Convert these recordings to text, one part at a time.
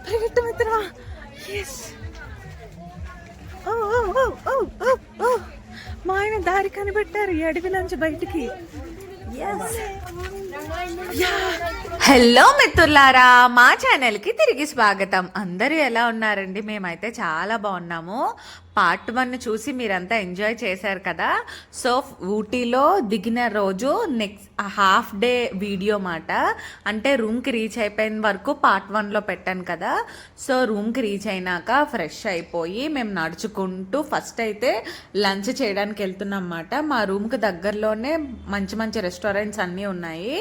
పరిగెట్టు మిత్రమా. మా ఆయన దారి కనిపెట్టారు ఈ అడవిలోంచి బయటికి. హలో మిత్రులారా, మా ఛానల్కి తిరిగి స్వాగతం. అందరూ ఎలా ఉన్నారండి? మేమైతే చాలా బాగున్నాము. పార్ట్ 1 చూసి మీరంతా ఎంజాయ్ చేశారు కదా. సో ఊటీలో దిగిన రోజు నెక్స్ట్ హాఫ్ డే వీడియో మాట, అంటే రూమ్కి రీచ్ అయిపోయిన వరకు పార్ట్ 1లో పెట్టాను కదా. సో రూమ్కి రీచ్ అయినాక ఫ్రెష్ అయిపోయి మేము నడుచుకుంటూ ఫస్ట్ అయితే లంచ్ చేయడానికి వెళ్తున్నాం అన్నమాట. మా రూమ్కి దగ్గరలోనే మంచి మంచి రెస్టారెంట్స్ అన్నీ ఉన్నాయి.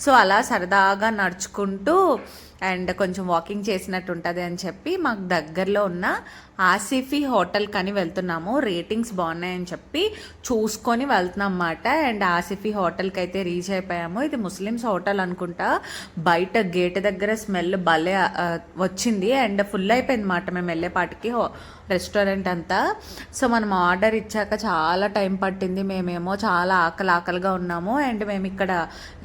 సో అలా సరదాగా నడుచుకుంటూ అండ్ కొంచెం వాకింగ్ చేసినట్టు ఉంటుంది అని చెప్పి మాకు దగ్గరలో ఉన్న ఆసిఫీ హోటల్ కని వెళ్తున్నాము. రేటింగ్స్ బాగున్నాయని చెప్పి చూసుకొని వెళ్తున్నాం అన్నమాట. అండ్ ఆసిఫీ హోటల్కి అయితే రీచ్ అయిపోయాము. ఇది ముస్లిమ్స్ హోటల్ అనుకుంటా. బయట గేట్ దగ్గర స్మెల్ భలే వచ్చింది అండ్ ఫుల్ అయిపోయింది అన్నమాట మేము వెళ్ళేపాటికి రెస్టారెంట్ అంతా. సో మనం ఆర్డర్ ఇచ్చాక చాలా టైం పట్టింది. మేమేమో చాలా ఆకలిగా ఉన్నాము. అండ్ మేము ఇక్కడ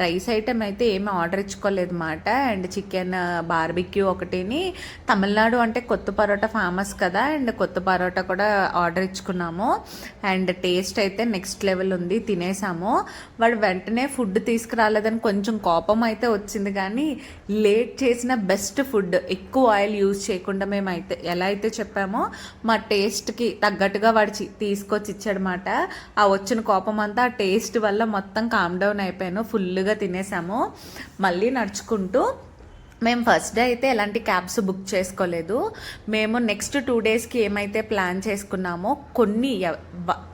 రైస్ ఐటెం అయితే ఏమీ ఆర్డర్ ఇచ్చుకోలేదు అన్నమాట. అండ్ చికెన్ బార్బిక్యూ ఒకటిని, తమిళనాడు అంటే కొత్త పరోటా ఫేమస్ కదా, అండ్ కొత్త పరోటా కూడా ఆర్డర్ ఇచ్చుకున్నాము. అండ్ టేస్ట్ అయితే నెక్స్ట్ లెవెల్ ఉంది. తినేసాము. వాడు వెంటనే ఫుడ్ తీసుకురాలేదని కొంచెం కోపం అయితే వచ్చింది, కానీ లేట్ చేసిన బెస్ట్ ఫుడ్, ఎక్కువ ఆయిల్ యూజ్ చేయకుండా మేమైతే ఎలా అయితే చెప్పామో మా టేస్ట్కి తగ్గట్టుగా వాడు తీసుకొచ్చి ఇచ్చాడనమాట. ఆ వచ్చిన కోపం అంతా ఆ టేస్ట్ వల్ల మొత్తం కామ్ డౌన్ అయిపోయాను. ఫుల్గా తినేసాము. మళ్ళీ నడుచుకుంటూ మేము ఫస్ట్ డే అయితే ఎలాంటి క్యాబ్స్ బుక్ చేసుకోలేదు. మేము నెక్స్ట్ 2 డేస్కి ఏమైతే ప్లాన్ చేసుకున్నామో కొన్ని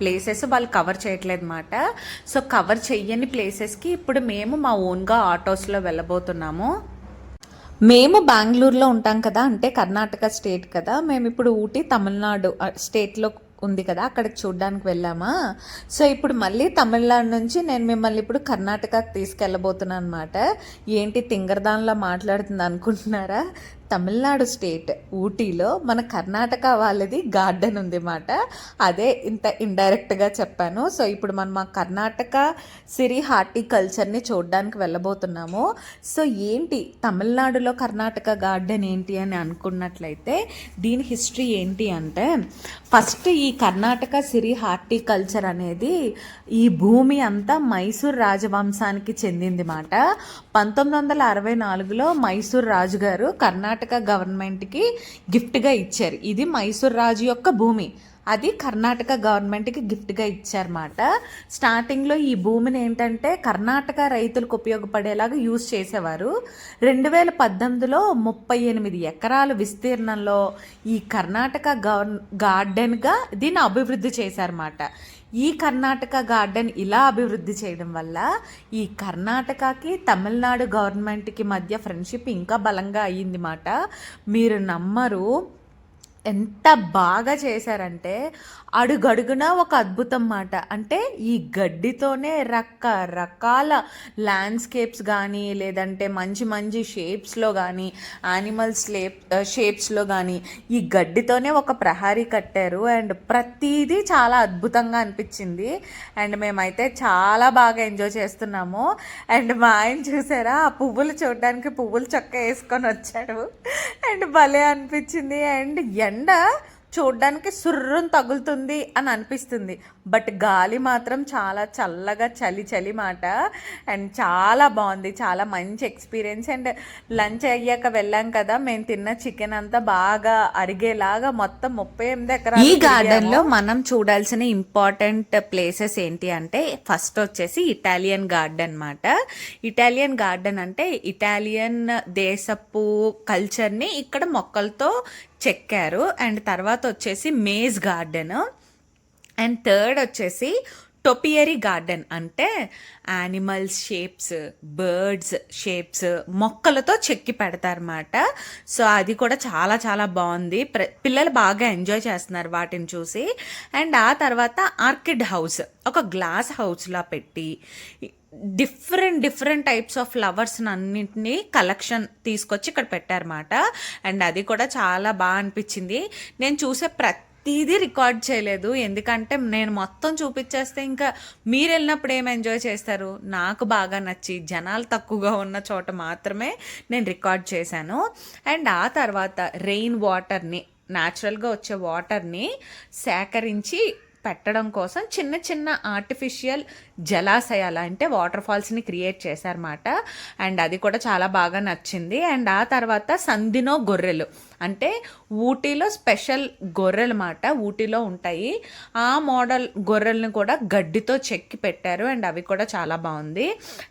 ప్లేసెస్ వాళ్ళు కవర్ చేయట్లేదు అన్నమాట. సో కవర్ చెయ్యని ప్లేసెస్కి ఇప్పుడు మేము మా ఓన్గా ఆటోస్లో వెళ్ళబోతున్నాము. మేము బెంగళూరులో ఉంటాం కదా, అంటే కర్ణాటక స్టేట్ కదా. మేము ఇప్పుడు ఊటీ తమిళనాడు స్టేట్లో ఉంది కదా, అక్కడికి చూడడానికి వెళ్ళామా. సో ఇప్పుడు మళ్ళీ తమిళనాడు నుంచి నేను మిమ్మల్ని ఇప్పుడు కర్ణాటకకి తీసుకెళ్ళబోతున్నాను అనమాట. ఏంటి తింగరదాన్లా మాట్లాడుతుంది అనుకుంటున్నారా? తమిళనాడు స్టేట్ ఊటీలో మన కర్ణాటక వాళ్ళది గార్డెన్ ఉంది అన్నమాట. అదే ఇంత ఇండైరెక్ట్గా చెప్పాను. సో ఇప్పుడు మనం మా కర్ణాటక సిరి హార్టికల్చర్ని చూడడానికి వెళ్ళబోతున్నాము. సో ఏంటి తమిళనాడులో కర్ణాటక గార్డెన్ ఏంటి అని అనుకున్నట్లయితే దీని హిస్టరీ ఏంటి అంటే, ఫస్ట్ ఈ కర్ణాటక సిరి హార్టికల్చర్ అనేది ఈ భూమి అంతా మైసూర్ రాజవంశానికి చెందింది మాట. 1964లో మైసూర్ రాజు గారు కర్ణాటక గవర్నమెంట్కి గిఫ్ట్గా ఇచ్చారు. ఇది మైసూర్ రాజు యొక్క భూమి, అది కర్ణాటక గవర్నమెంట్కి గిఫ్ట్గా ఇచ్చారన్నమాట. స్టార్టింగ్లో ఈ భూమిని ఏంటంటే కర్ణాటక రైతులకు ఉపయోగపడేలాగా యూజ్ చేసేవారు. 2018లో 38 ఎకరాల విస్తీర్ణంలో ఈ కర్ణాటక గార్డెన్గా దీన్ని అభివృద్ధి చేశారన్నమాట. ఈ కర్ణాటక గార్డెన్ ఇలా అభివృద్ధి చేయడం వల్ల ఈ కర్ణాటకకి తమిళనాడు గవర్నమెంట్కి మధ్య ఫ్రెండ్షిప్ ఇంకా బలంగా అయ్యింది మాట. మీరు నమ్మరు, ఎంత బాగా చేశారంటే అడుగడుగున ఒక అద్భుతం మాట. అంటే ఈ గడ్డితోనే రకరకాల ల్యాండ్స్కేప్స్ కానీ, లేదంటే మంచి మంచి షేప్స్లో కానీ, యానిమల్స్ షేప్స్లో కానీ ఈ గడ్డితోనే ఒక ప్రహరీ కట్టారు. అండ్ ప్రతిదీ చాలా అద్భుతంగా అనిపించింది. అండ్ మేమైతే చాలా బాగా ఎంజాయ్ చేస్తున్నాము. అండ్ మా ఆయన చూసారా, ఆ పువ్వులు చూడడానికి పువ్వుల చొక్క వేసుకొని వచ్చాడు. అండ్ భలే అనిపించింది. అండ్ ఎండ చూడ్డానికి సుర్రుని తగులుతుంది అని అనిపిస్తుంది, బట్ గాలి మాత్రం చాలా చల్లగా చలి మాట. అండ్ చాలా బాగుంది, చాలా మంచి ఎక్స్పీరియన్స్. అండ్ లంచ్ అయ్యాక వెళ్ళాం కదా, మేము తిన్న చికెన్ అంతా బాగా అరిగేలాగా మొత్తం 38 ఎకరాలు. ఈ గార్డెన్లో మనం చూడాల్సిన ఇంపార్టెంట్ ప్లేసెస్ ఏంటి అంటే, ఫస్ట్ వచ్చేసి ఇటాలియన్ గార్డెన్ అన్నమాట. ఇటాలియన్ గార్డెన్ అంటే ఇటాలియన్ దేశపు కల్చర్ని ఇక్కడ మొక్కలతో చెక్కారు. అండ్ తర్వాత వచ్చేసి మేజ్ గార్డెన్. అండ్ థర్డ్ వచ్చేసి టోపియరీ గార్డెన్, అంటే యానిమల్స్ షేప్స్, బర్డ్స్ షేప్స్ మొక్కలతో చెక్కి పెడతారన్నమాట. సో అది కూడా చాలా చాలా బాగుంది. పిల్లలు బాగా ఎంజాయ్ చేస్తున్నారు వాటిని చూసి. అండ్ ఆ తర్వాత ఆర్కిడ్ హౌస్, ఒక గ్లాస్ హౌస్లా పెట్టి డిఫరెంట్ టైప్స్ ఆఫ్ ఫ్లవర్స్ అన్నింటినీ కలెక్షన్ తీసుకొచ్చి ఇక్కడ పెట్టారన్నమాట. అండ్ అది కూడా చాలా బాగా అనిపించింది. నేను చూసే ప్రతిదీ రికార్డ్ చేయలేదు, ఎందుకంటే నేను మొత్తం చూపించేస్తే ఇంకా మీరు వెళ్ళినప్పుడు ఏం ఎంజాయ్ చేస్తారు. నాకు బాగా నచ్చి జనాలు తక్కువగా ఉన్న చోట మాత్రమే నేను రికార్డ్ చేశాను. అండ్ ఆ తర్వాత రెయిన్ వాటర్ని, న్యాచురల్గా వచ్చే వాటర్ని సేకరించి పెట్టడం కోసం చిన్న చిన్న ఆర్టిఫిషియల్ జలాశయాలు అంటే వాటర్ ఫాల్స్ని క్రియేట్ చేశారన్నమాట. అండ్ అది కూడా చాలా బాగా నచ్చింది. అండ్ ఆ తర్వాత సందినో గొర్రెలు అంటే ఊటీలో స్పెషల్ గొర్రెలు మాట, ఊటీలో ఉంటాయి. ఆ మోడల్ గొర్రెలను కూడా గడ్డితో చెక్కి పెట్టారు. అండ్ అవి కూడా చాలా బాగుంది.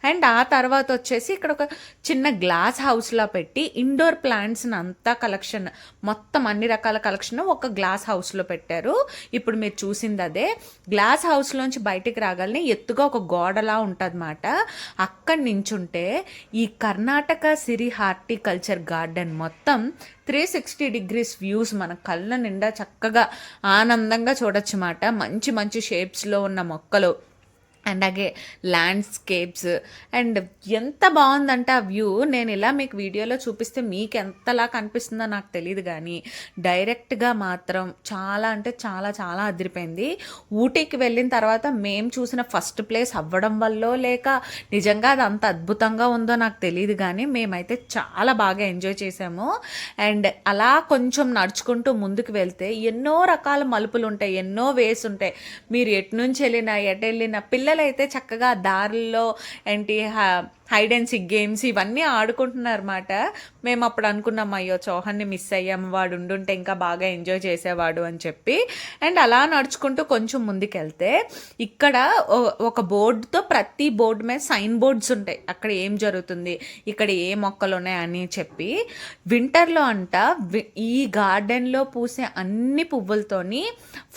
అండ్ ఆ తర్వాత వచ్చేసి ఇక్కడ ఒక చిన్న గ్లాస్ హౌస్లో పెట్టి ఇండోర్ ప్లాంట్స్ని అంతా కలెక్షన్, మొత్తం అన్ని రకాల కలెక్షన్ ఒక గ్లాస్ హౌస్లో పెట్టారు. ఇప్పుడు మీరు చూసింది అదే. గ్లాస్ హౌస్లోంచి బయటికి రాగానే ఎత్తుగా ఒక గోడలా ఉంటుందన్నమాట. అక్కడి నించుంటే ఈ కర్ణాటక సిరి హార్టికల్చర్ గార్డెన్ మొత్తం 360 డిగ్రీస్ వ్యూస్ మన కళ్ళ నిండా చక్కగా ఆనందంగా చూడొచ్చు మాట. మంచి మంచి షేప్స్లో ఉన్న మొక్కలు అండ్ అలాగే ల్యాండ్స్కేప్స్. అండ్ ఎంత బాగుందంటే ఆ వ్యూ, నేను ఇలా మీకు వీడియోలో చూపిస్తే మీకు ఎంతలా కనిపిస్తుందో నాకు తెలియదు, కానీ డైరెక్ట్గా మాత్రం చాలా అంటే చాలా చాలా అదిరిపోయింది. ఊటీకి వెళ్ళిన తర్వాత మేము చూసిన ఫస్ట్ ప్లేస్ అవ్వడం వల్ల లేక నిజంగా అది అంత అద్భుతంగా ఉందో నాకు తెలియదు, కానీ మేమైతే చాలా బాగా ఎంజాయ్ చేసాము. అండ్ అలా కొంచెం నడుచుకుంటూ ముందుకు వెళ్తే ఎన్నో రకాల మలుపులు ఉంటాయి, ఎన్నో వేస్ ఉంటాయి. మీరు ఎటు నుంచి వెళ్ళినా ఎటు వెళ్ళినా పిల్లలైతే చక్కగా దారిలో ఏంటి హైడ్ అండ్ సిక్ గేమ్స్ ఇవన్నీ ఆడుకుంటున్నారన్నమాట. మేము అప్పుడు అనుకున్నాం, అయ్యో చౌహాన్ని మిస్ అయ్యాం, వాడు ఉండుంటే ఇంకా బాగా ఎంజాయ్ చేసేవాడు అని చెప్పి. అండ్ అలా నడుచుకుంటూ కొంచెం ముందుకెళ్తే ఇక్కడ ఒక బోర్డుతో, ప్రతి బోర్డు మీద సైన్ బోర్డ్స్ ఉంటాయి, అక్కడ ఏం జరుగుతుంది, ఇక్కడ ఏ మొక్కలు ఉన్నాయి అని చెప్పి. వింటర్లో అంట ఈ గార్డెన్లో పూసే అన్ని పువ్వులతోని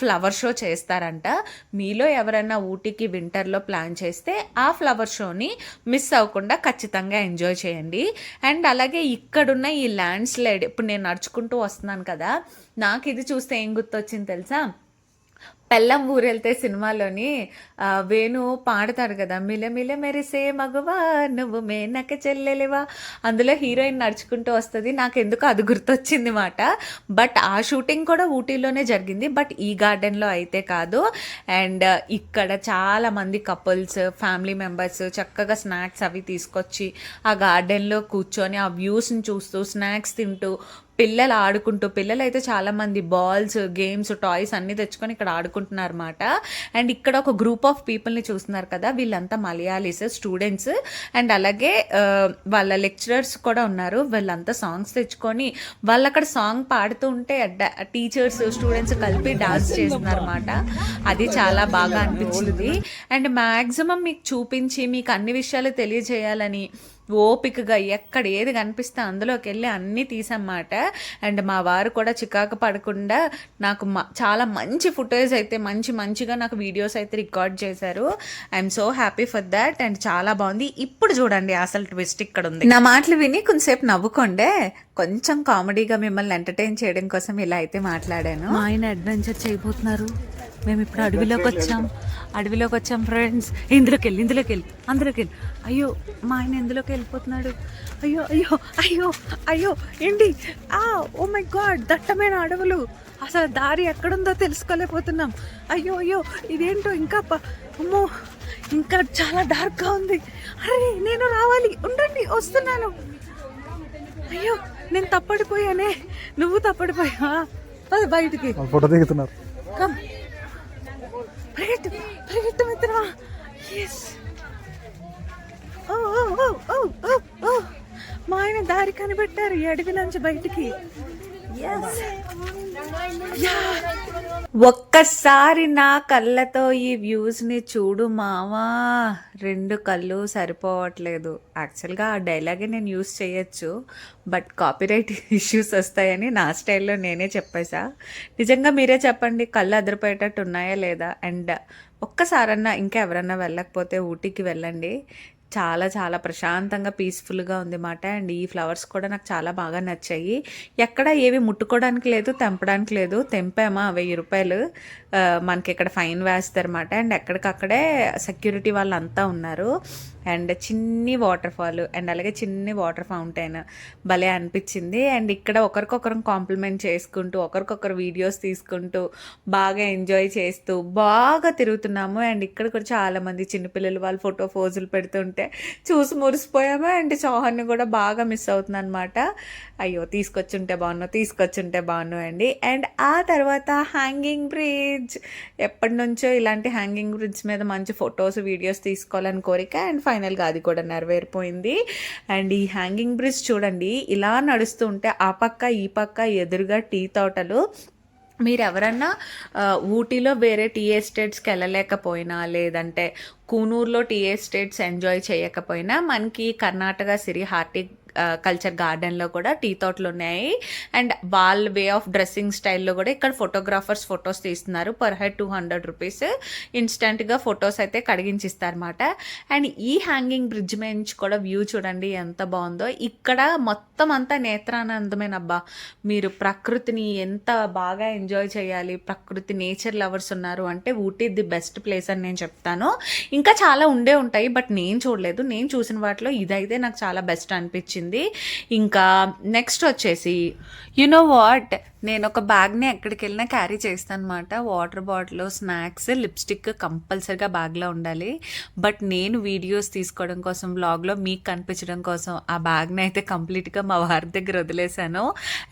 ఫ్లవర్ షో చేస్తారంట. మీలో ఎవరైనా ఊటీకి వింటర్లో ప్లాన్ చేస్తే ఆ ఫ్లవర్ షోని మిస్ అవ్వకుండా ఖచ్చితంగా ఎంజాయ్ చేయండి. అండ్ అలాగే ఇక్కడున్న ఈ ల్యాండ్ స్లైడ్, ఇప్పుడు నేను నడుచుకుంటూ వస్తున్నాను కదా, నాకు ఇది చూస్తే ఏం గుర్తొచ్చింది తెలుసా, పెళ్ళం ఊరెళ్తే సినిమాలోని వేణు పాడతాడు కదా, మిలమిల మెరిసే మగువా నువ్వు మేనక చెల్లెలివా, అందులో హీరోయిన్ నడుచుకుంటూ వస్తుంది. నాకు ఎందుకు అది గుర్తొచ్చింది మాట. బట్ ఆ షూటింగ్ కూడా ఊటీలోనే జరిగింది, బట్ ఈ గార్డెన్లో అయితే కాదు. అండ్ ఇక్కడ చాలా మంది కపుల్స్, ఫ్యామిలీ మెంబర్స్ చక్కగా స్నాక్స్ అవి తీసుకొచ్చి ఆ గార్డెన్లో కూర్చొని ఆ వ్యూస్ని చూస్తూ స్నాక్స్ తింటూ పిల్లలు ఆడుకుంటూ, పిల్లలు అయితే చాలామంది బాల్స్, గేమ్స్, టాయ్స్ అన్నీ తెచ్చుకొని ఇక్కడ ఆడుకుంటున్నారు అన్నమాట. అండ్ ఇక్కడ ఒక గ్రూప్ ఆఫ్ పీపుల్ని చూస్తున్నారు కదా, వీళ్ళంతా మలయాళీస్ స్టూడెంట్స్. అండ్ అలాగే వాళ్ళ లెక్చరర్స్ కూడా ఉన్నారు. వీళ్ళంతా సాంగ్స్ తెచ్చుకొని వాళ్ళు అక్కడ సాంగ్ పాడుతూ ఉంటే టీచర్స్, స్టూడెంట్స్ కలిపి డాన్స్ చేస్తున్నారు అన్నమాట. అది చాలా బాగా అనిపించింది. అండ్ మ్యాక్సిమం మీకు చూపించి మీకు అన్ని విషయాలు తెలియజేయాలని ఓపికగా ఎక్కడ ఏది కనిపిస్తే అందులోకి వెళ్ళి అన్నీ తీసన్నమాట. అండ్ మా వారు కూడా చికాకు పడకుండా నాకు చాలా మంచి ఫుటేజ్ అయితే మంచిగా నాకు వీడియోస్ అయితే రికార్డ్ చేశారు. I'm so happy for that. And చాలా బాగుంది. ఇప్పుడు చూడండి అసలు ట్విస్ట్ ఇక్కడ ఉంది. నా మాటలు విని కొంచెంసేపు నవ్వుకోండే, కొంచెం కామెడీగా మిమ్మల్ని ఎంటర్టైన్ చేయడం కోసం ఇలా అయితే మాట్లాడాను. మా ఆయన అడ్వెంచర్ చేయబోతున్నారు. మేము ఇప్పుడు అడవిలోకి వచ్చాం ఫ్రెండ్స్. ఇందులోకి వెళ్ళి అయ్యో మా ఆయన ఎందులోకి వెళ్ళిపోతున్నాడు. అయ్యో అయ్యో అయ్యో అయ్యో ఏంటి, ఓ మై గాడ్, దట్టమైన అడవులు, అసలు దారి ఎక్కడుందో తెలుసుకోలేకపోతున్నాం. అయ్యో అయ్యో ఇదేంటో ఇంకా అమ్మో ఇంకా చాలా డార్క్గా ఉంది. అరే నేను రావాలి, ఉండండి వస్తున్నాను. అయ్యో నేను తప్పడిపోయానే, నువ్వు తప్పడిపోయా, బయటికి ఫోటో దిగుతున్నారు. పరిగెట్టు మిత్రమా. మా ఆయన దారి కనిపెట్టారు ఈ అడవి నుంచి బయటికి. ఒక్కసారి నా కళ్ళతో ఈ వ్యూస్ ని చూడు మావా, 2 కళ్ళు సరిపోవట్లేదు. యాక్చువల్గా ఆ డైలాగే నేను యూస్ చేయొచ్చు, బట్ కాపీరైట్ ఇష్యూస్ వస్తాయని నా స్టైల్లో నేనే చెప్పేసా. నిజంగా మీరే చెప్పండి, కళ్ళు అదిరిపోయేటట్టు ఉన్నాయా లేదా. అండ్ ఒక్కసారన్నా ఇంకా ఎవరన్నా వెళ్ళకపోతే ఊటీకి వెళ్ళండి. చాలా చాలా ప్రశాంతంగా పీస్ఫుల్గా ఉంది మాట. అండ్ ఈ ఫ్లవర్స్ కూడా నాకు చాలా బాగా నచ్చాయి. ఎక్కడ ఏవి ముట్టుకోవడానికి లేదు, తెంపడానికి లేదు. తెంపామా 1000 రూపాయలు మనకి ఇక్కడ ఫైన్ వేస్తారన్నమాట. అండ్ ఎక్కడికక్కడే సెక్యూరిటీ వాళ్ళంతా ఉన్నారు. అండ్ చిన్ని వాటర్ ఫాల్ అండ్ అలాగే చిన్ని వాటర్ ఫౌంటైన్ భలే అనిపించింది. అండ్ ఇక్కడ ఒకరికొకరం కాంప్లిమెంట్ చేసుకుంటూ ఒకరికొకరు వీడియోస్ తీసుకుంటూ బాగా ఎంజాయ్ చేస్తూ బాగా తిరుగుతున్నాము. అండ్ ఇక్కడ కూడా చాలామంది చిన్నపిల్లలు వాళ్ళు ఫోటో పోజులు పెడుతుంటే చూసి మురిసిపోయాము. అండ్ చౌహాన్ని కూడా బాగా మిస్ అవుతుంది అనమాట. అయ్యో తీసుకొచ్చుంటే బాగున్నావు అండి. అండ్ ఆ తర్వాత హ్యాంగింగ్ బ్రిడ్జ్, ఎప్పటి నుంచో ఇలాంటి హ్యాంగింగ్ బ్రిడ్జ్ మీద మంచి ఫొటోస్ వీడియోస్ తీసుకోవాలని కోరిక. అండ్ ఫైనల్గా అది కూడా నెరవేరిపోయింది. అండ్ ఈ హ్యాంగింగ్ బ్రిడ్జ్ చూడండి, ఇలా నడుస్తూ ఉంటే ఆ పక్క ఈ పక్క ఎదురుగా టీ తోటలు. మీరు ఎవరన్నా ఊటీలో వేరే టీ ఎస్టేట్స్కి వెళ్ళలేకపోయినా లేదంటే కూనూరులో టీ ఎస్టేట్స్ ఎంజాయ్ చేయకపోయినా మనకి కర్ణాటక సిరి హార్టీ కల్చర్ గార్డెన్లో కూడా టీ తోటలు ఉన్నాయి. అండ్ వాళ్ళ వే ఆఫ్ డ్రెస్సింగ్ స్టైల్లో కూడా ఇక్కడ ఫోటోగ్రాఫర్స్ ఫొటోస్ తీస్తున్నారు. Per head 200 rupees. ఇన్స్టెంట్గా ఫొటోస్ అయితే కడిగించిస్తారన్నమాట. అండ్ ఈ హ్యాంగింగ్ బ్రిడ్జ్ నుంచి కూడా వ్యూ చూడండి ఎంత బాగుందో. ఇక్కడ మొత్తం అంతా నేత్రానందమేనబ్బా. మీరు ప్రకృతిని ఎంత బాగా ఎంజాయ్ చేయాలి, ప్రకృతి నేచర్ లవర్స్ ఉన్నారు అంటే ఊటీ ది బెస్ట్ ప్లేస్ అని నేను చెప్తాను. ఇంకా చాలా ఉంటాయి బట్ నేను చూడలేదు. నేను చూసిన వాటిలో ఇదైతే నాకు చాలా బెస్ట్ అనిపించింది. ఇంకా నెక్స్ట్ వచ్చేసి వాట్, నేను ఒక బ్యాగ్ని ఎక్కడికి వెళ్ళినా క్యారీ చేస్తాను అనమాట. వాటర్ బాటిల్, స్నాక్స్, లిప్స్టిక్ కంపల్సరీగా బ్యాగ్లో ఉండాలి. బట్ నేను వీడియోస్ తీసుకోవడం కోసం వ్లాగ్లో మీకు కనిపించడం కోసం ఆ బ్యాగ్ని అయితే కంప్లీట్గా మా వారి దగ్గర వదిలేశాను.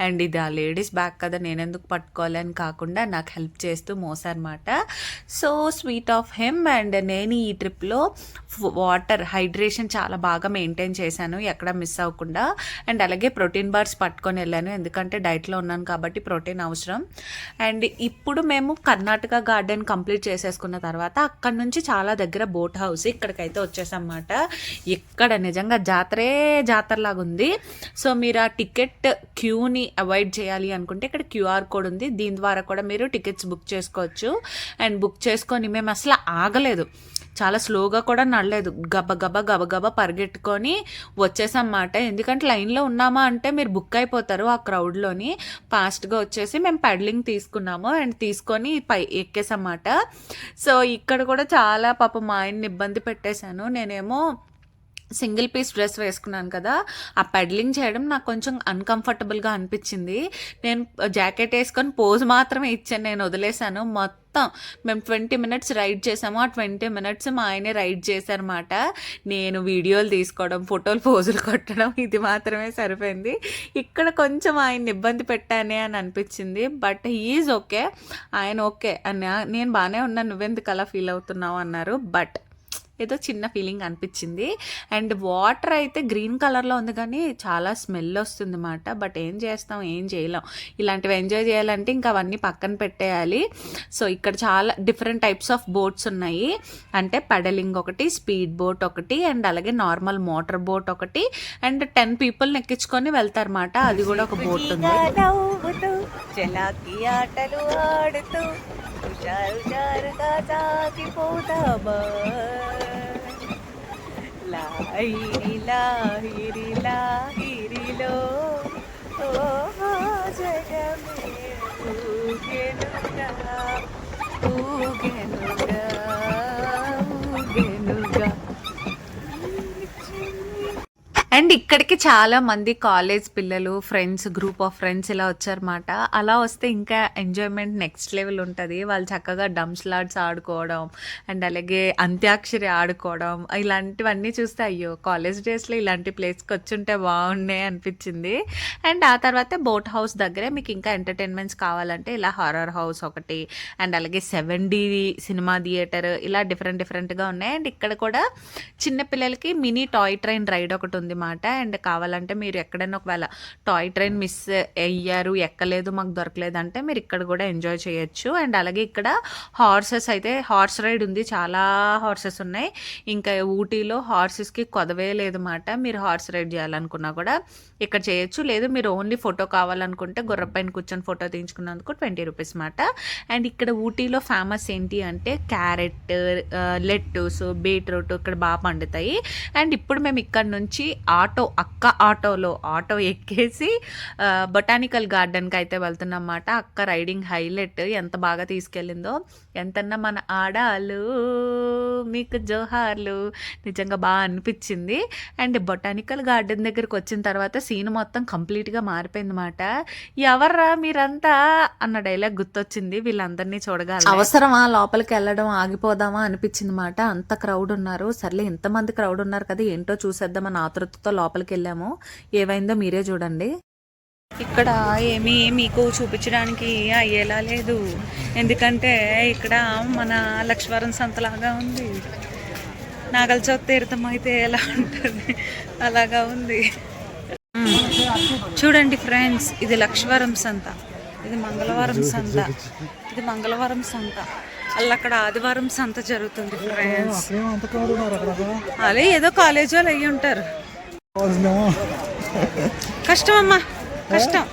అండ్ ఇది ఆ లేడీస్ బ్యాగ్ కదా నేను ఎందుకు పట్టుకోవాలి అని కాకుండా నాకు హెల్ప్ చేస్తూ మోసారన్నమాట. So sweet of him. అండ్ నేను ఈ ట్రిప్లో వాటర్ హైడ్రేషన్ చాలా బాగా మెయింటైన్ చేశాను, ఎక్కడ మిస్ అవ్వకుండా. అండ్ అలాగే ప్రోటీన్ బార్స్ పట్టుకొని వెళ్ళాను, ఎందుకంటే డైట్లో ఉన్నాను కాబట్టి ప్రోటీన్ అవసరం. అండ్ ఇప్పుడు మేము కర్ణాటక గార్డెన్ కంప్లీట్ చేసేసుకున్న తర్వాత అక్కడ నుంచి చాలా దగ్గర బోట్ హౌస్ ఇక్కడికైతే వచ్చేసన్నమాట. ఇక్కడ నిజంగా జాతరలాగా ఉంది. సో మీరు ఆ టికెట్ క్యూని అవాయిడ్ చేయాలి అనుకుంటే ఇక్కడ క్యూఆర్ కోడ్ ఉంది, దీని ద్వారా కూడా మీరు టికెట్స్ బుక్ చేసుకోవచ్చు. అండ్ బుక్ చేసుకొని మేము అసలు ఆగలేదు, చాలా స్లోగా కూడా నడలేదు, గబగబా పరిగెట్టుకొని వచ్చేసన్నమాట. ఎందుకంటే లైన్లో ఉన్నామా అంటే మీరు బుక్ అయిపోతారు ఆ క్రౌడ్లోని. ఫాస్ట్గా వచ్చేసి మేము పెడలింగ్ తీసుకున్నాము అండ్ తీసుకొని ఎక్కేసన్నమాట. సో ఇక్కడ కూడా చాలా పాపం మా ఆయన్ని ఇబ్బంది పెట్టేశాను. నేనేమో సింగిల్ పీస్ డ్రెస్ వేసుకున్నాను కదా, ఆ పెడలింగ్ చేయడం నాకు కొంచెం అన్కంఫర్టబుల్గా అనిపించింది. నేను జాకెట్ వేసుకొని పోజ్ మాత్రమే ఇచ్చాను, నేను వదిలేశాను. మొత్తం మేము 20 మినిట్స్ రైడ్ చేసాము. ఆ 20 మినిట్స్ మా ఆయనే రైడ్ చేశారన్నమాట. నేను వీడియోలు తీసుకోవడం, ఫోటోలు పోజులు కొట్టడం ఇది మాత్రమే సరిపోయింది. ఇక్కడ కొంచెం ఆయన్ని ఇబ్బంది పెట్టానే అని అనిపించింది. బట్ ఈజ్ ఓకే, ఆయన ఓకే అని, నేను బాగానే ఉన్నాను, నువ్వెందుకు అలా ఫీల్ అవుతున్నావు అన్నారు. బట్ ఏదో చిన్న ఫీలింగ్ అనిపించింది. అండ్ వాటర్ అయితే గ్రీన్ కలర్లో ఉంది కానీ చాలా స్మెల్ వస్తుంది అన్నమాట. బట్ ఏం చేయలేం. ఇలాంటివి ఎంజాయ్ చేయాలంటే ఇంకా అవన్నీ పక్కన పెట్టేయాలి. సో ఇక్కడ చాలా డిఫరెంట్ టైప్స్ ఆఫ్ బోట్స్ ఉన్నాయి. అంటే పెడలింగ్ ఒకటి, స్పీడ్ బోట్ ఒకటి, అండ్ అలాగే నార్మల్ మోటార్ బోట్ ఒకటి, అండ్ 10 పీపుల్ని ఎక్కించుకొని వెళ్తారన్నమాట. అది కూడా ఒక బోట్ ఉంది. లాహిరి లాహిరి లాహిరిలో ఓహో జగమే ఊగెనుగా ఊగెనుగా ఊగెనుగా. అండ్ ఇక్కడికి చాలా మంది కాలేజ్ పిల్లలు, ఫ్రెండ్స్, గ్రూప్ ఆఫ్ ఫ్రెండ్స్ ఇలా వచ్చారన్నమాట. అలా వస్తే ఇంకా ఎంజాయ్మెంట్ నెక్స్ట్ లెవెల్ ఉంటుంది. వాళ్ళు చక్కగా డంస్లాడ్స్ ఆడుకోవడం అండ్ అలాగే అంత్యాక్షరి ఆడుకోవడం ఇలాంటివన్నీ చూస్తే అయ్యో కాలేజ్ డేస్లో ఇలాంటి ప్లేస్కి వచ్చుంటే బాగున్నాయి అనిపించింది. అండ్ ఆ తర్వాత బోట్ హౌస్ దగ్గరే మీకు ఇంకా ఎంటర్టైన్మెంట్స్ కావాలంటే ఇలా హారర్ హౌస్ ఒకటి, అండ్ అలాగే 7D సినిమా థియేటర్, ఇలా డిఫరెంట్గా ఉన్నాయి. అండ్ ఇక్కడ కూడా చిన్నపిల్లలకి మినీ టాయ్ ట్రైన్ రైడ్ ఒకటి ఉంది మాట. అండ్ కావాలంటే మీరు ఎక్కడైనా ఒకవేళ టాయ్ ట్రైన్ మిస్ అయ్యారు, ఎక్కలేదు, మాకు దొరకలేదు అంటే మీరు ఇక్కడ కూడా ఎంజాయ్ చేయొచ్చు. అండ్ అలాగే ఇక్కడ హార్సెస్ అయితే హార్స్ రైడ్ ఉంది, చాలా హార్సెస్ ఉన్నాయి. ఇంకా ఊటీలో హార్సెస్కి కొదవే లేదు మాట. మీరు హార్స్ రైడ్ చేయాలనుకున్నా కూడా ఇక్కడ చేయొచ్చు. లేదు మీరు ఓన్లీ ఫోటో కావాలనుకుంటే గుర్రపైన కూర్చొని ఫోటో తీయించుకున్నందుకు 20 రూపీస్ మాట. అండ్ ఇక్కడ ఊటీలో ఫేమస్ ఏంటి అంటే క్యారెట్, లెట్టూస్, బీట్రూట్ ఇక్కడ బాగా పండుతాయి. అండ్ ఇప్పుడు మేము ఇక్కడ నుంచి ఆటో ఎక్కేసి బొటానికల్ గార్డెన్కి అయితే వెళ్తున్నమాట. అక్క రైడింగ్ హైలైట్, ఎంత బాగా తీసుకెళ్ళిందో. ఎంతన్నా మన ఆడాలు మీకు జోహార్లు, నిజంగా బాగా అనిపించింది. అండ్ బొటానికల్ గార్డెన్ దగ్గరికి వచ్చిన తర్వాత సీన్ మొత్తం కంప్లీట్గా మారిపోయింది మాట. ఎవర్రా మీరంతా అన్న డైలాగ్ గుర్తొచ్చింది వీళ్ళందరినీ చూడగా. అవసరమా లోపలికి వెళ్ళడం, ఆగిపోదామా అనిపించింది మాట. అంత క్రౌడ్ ఉన్నారు. సర్లే ఇంతమంది క్రౌడ్ ఉన్నారు కదా, ఏంటో చూసేద్దామని ఆతృతతో లోపలికి వెళ్ళాము. ఏమైందో మీరే చూడండి. ఇక్కడ ఏమీ మీకు చూపించడానికి అయ్యేలా లేదు, ఎందుకంటే ఇక్కడ మన లక్ష్మీవారం సంతలాగా ఉంది. నాగల చౌక్ తీర్థం అయితే ఎలా ఉంటుంది అలాగా ఉంది. చూడండి ఫ్రెండ్స్, ఇది లక్ష్మీవారం సంత, ఇది మంగళవారం సంత, ఇది మంగళవారం సంత. అక్కడ ఆదివారం సంత జరుగుతుంది ఫ్రెండ్స్. అదే ఏదో కాలేజ్ వాళ్ళు అయ్యి ఉంటారు. కష్టం అమ్మా, కష్టం.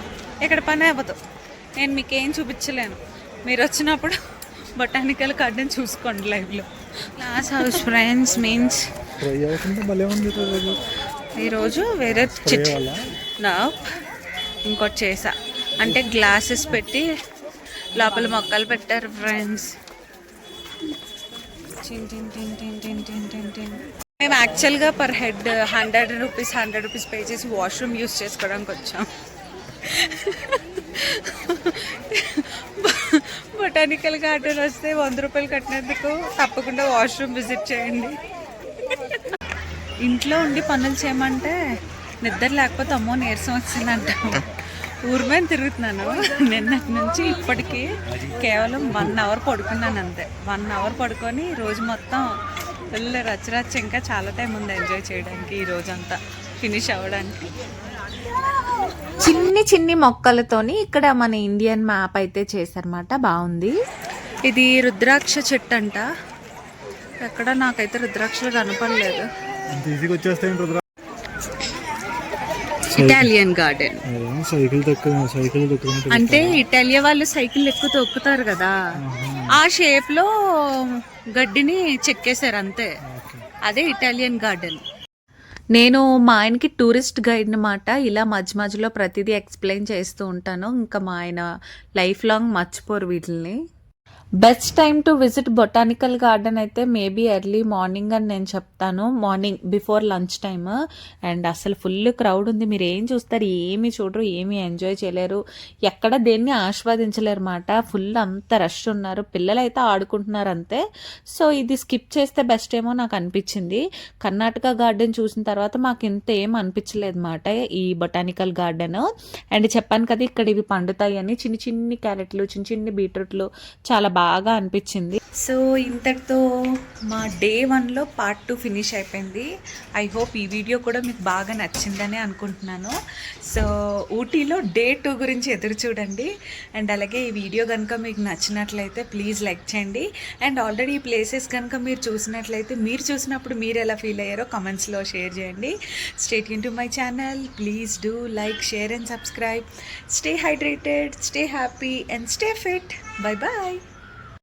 ఇక్కడ పని అవ్వదు. నేను మీకేం చూపించలేను. మీరు వచ్చినప్పుడు బొటానికల్ గార్డెన్ చూసుకోండి లైవ్లో. క్లాస్ హౌస్ ఫ్రెండ్స్ మీన్స్ ఈరోజు వేరే ఇంకోటి చేసా, అంటే గ్లాసెస్ పెట్టి లోపల మొక్కలు పెట్టారు ఫ్రెండ్స్. మేము యాక్చువల్గా పర్ హెడ్ 100 రూపీస్ పే చేసి వాష్రూమ్ యూస్ చేసుకోవడానికి వచ్చాం. బొటానికల్ గార్డెన్ వస్తే 100 రూపాయలు కట్టినందుకు తప్పకుండా వాష్రూమ్ విజిట్ చేయండి. ఇంట్లో ఉండి పనులు చేయమంటే నిద్ర లేకపోతే అమ్మో నీరసం వచ్చిందంట. ఊరి మీద తిరుగుతున్నాను నిన్నటి నుంచి ఇప్పటికీ. కేవలం 1 అవర్ పడుకున్నాను అంతే. 1 అవర్ పడుకొని రోజు మొత్తం ఫుల్ రచ్చరచ్చ. ఇంకా చాలా టైం ఉంది ఎంజాయ్ చేయడానికి, ఈ రోజంతా ఫినిష్ అవ్వడానికి. చిన్ని మొక్కలతోని ఇక్కడ మన ఇండియన్ మ్యాప్ అయితే చేశారన్నమాట. బాగుంది. ఇది రుద్రాక్ష చెట్టు అంట. ఎక్కడ నాకైతే రుద్రాక్షలు కనపడలేదు. ఇటాలియన్ గార్డెన్ అంటే ఇటాలియా వాళ్ళు సైకిల్ ఎక్కువ తొక్కుతారు కదా, ఆ షేప్ లో గడ్డిని చెక్కేశారు అంతే. అదే ఇటాలియన్ గార్డెన్. నేను మా ఆయనకి టూరిస్ట్ గైడ్ అనమాట. ఇలా మధ్య మధ్యలో ప్రతిదీ ఎక్స్ప్లెయిన్ చేస్తూ ఉంటాను. ఇంకా మా ఆయన లైఫ్ లాంగ్ మర్చిపోరు వీటిని. Best time to visit botanical garden అయితే మేబీ ఎర్లీ మార్నింగ్ అని నేను చెప్తాను. Morning before lunch time. And అసలు ఫుల్ క్రౌడ్ ఉంది. మీరు ఏం చూస్తారు, ఏమి చూడరు, ఏమీ ఎంజాయ్ చేయలేరు, ఎక్కడ దేన్ని ఆస్వాదించలేరు అన్నమాట. ఫుల్ అంత రష్ ఉన్నారు. పిల్లలు అయితే ఆడుకుంటున్నారు అంతే. సో ఇది స్కిప్ చేస్తే బెస్ట్ ఏమో నాకు అనిపించింది. కర్ణాటక గార్డెన్ చూసిన తర్వాత మాకు ఇంత ఏం అనిపించలేదు అన్నమాట ఈ బొటానికల్ గార్డెన్. అండ్ చెప్పాను కదా ఇక్కడ ఇవి పండుతాయి అని. చిన్ని క్యారెట్లు, చిన్ని బీట్రూట్లు చాలా బాగా అనిపించింది. సో ఇంతటితో మా డే 1లో పార్ట్ 2 ఫినిష్ అయిపోయింది. ఐ హోప్ ఈ వీడియో కూడా మీకు బాగా నచ్చిందని అనుకుంటున్నాను. సో ఊటీలో డే 2 గురించి ఎదురు చూడండి. అండ్ అలాగే ఈ వీడియో కనుక మీకు నచ్చినట్లయితే ప్లీజ్ లైక్ చేయండి. అండ్ ఆల్రెడీ ఈ ప్లేసెస్ కనుక మీరు చూసినట్లయితే మీరు చూసినప్పుడు మీరు ఎలా ఫీల్ అయ్యారో కమెంట్స్లో షేర్ చేయండి. Stay tune to my channel. Please do like, share and subscribe. Stay hydrated, stay happy and stay fit. Bye bye.